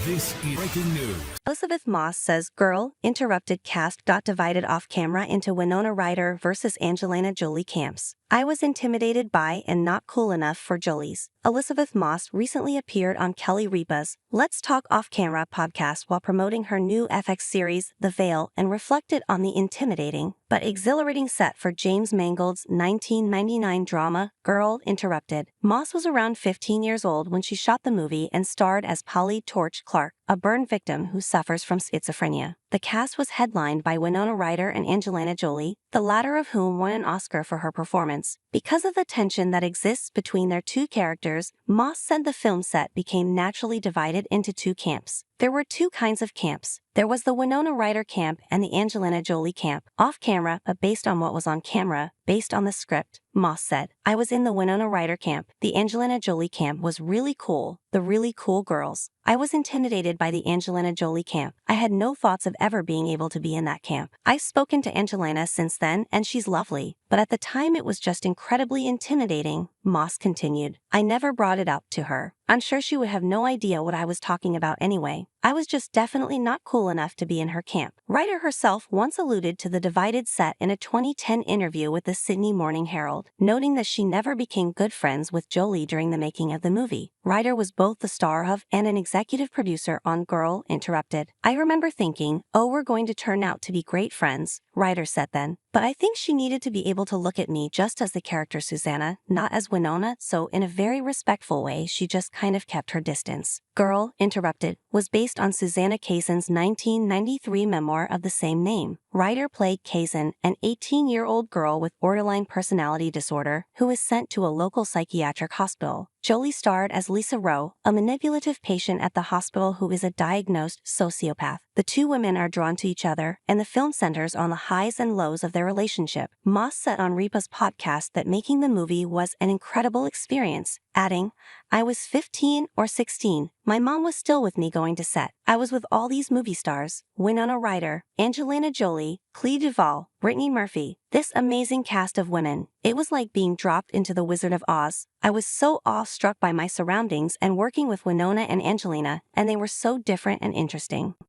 This is breaking news. Elisabeth Moss says Girl, Interrupted cast got divided off camera into Winona Ryder versus Angelina Jolie camps. I was intimidated by and not cool enough for Jolie's. Elisabeth Moss recently appeared on Kelly Ripa's Let's Talk Off-Camera podcast while promoting her new FX series, The Veil, and reflected on the intimidating but exhilarating set for James Mangold's 1999 drama, Girl, Interrupted. Moss was around 15 years old when she shot the movie and starred as Polly Torch Clark, a burn victim who suffers from schizophrenia. The cast was headlined by Winona Ryder and Angelina Jolie, the latter of whom won an Oscar for her performance. Because of the tension that exists between their two characters, Moss said the film set became naturally divided into two camps. There were two kinds of camps. There was the Winona Ryder camp and the Angelina Jolie camp. Off camera, but based on what was on camera, based on the script, Moss said. I was in the Winona Ryder camp. The Angelina Jolie camp was really cool. The really cool girls. I was intimidated by the Angelina Jolie camp. I had no thoughts of ever being able to be in that camp. I've spoken to Angelina since then and she's lovely, but at the time it was just incredibly intimidating, Moss continued. I never brought it up to her. I'm sure she would have no idea what I was talking about anyway. I was just definitely not cool enough to be in her camp. Ryder herself once alluded to the divided set in a 2010 interview with the Sydney Morning Herald, noting that she never became good friends with Jolie during the making of the movie. Ryder was both the star of and an executive producer on Girl, Interrupted. I remember thinking, oh, we're going to turn out to be great friends, Ryder said then. But I think she needed to be able to look at me just as the character Susanna, not as Winona, so in a very respectful way she just kind of kept her distance. Girl, Interrupted was based on Susanna Kaysen's 1993 memoir of the same name. Ryder played Kaysen, an 18-year-old girl with borderline personality disorder who is sent to a local psychiatric hospital. Jolie starred as Lisa Rowe, a manipulative patient at the hospital who is a diagnosed sociopath. The two women are drawn to each other, and the film centers on the highs and lows of their relationship. Moss said on Ripa's podcast that making the movie was an incredible experience, adding, I was 15 or 16. My mom was still with me going to set. I was with all these movie stars, Winona Ryder, Angelina Jolie, Clea DuVall, Brittany Murphy, this amazing cast of women. It was like being dropped into the Wizard of Oz. I was so awestruck by my surroundings and working with Winona and Angelina, and they were so different and interesting.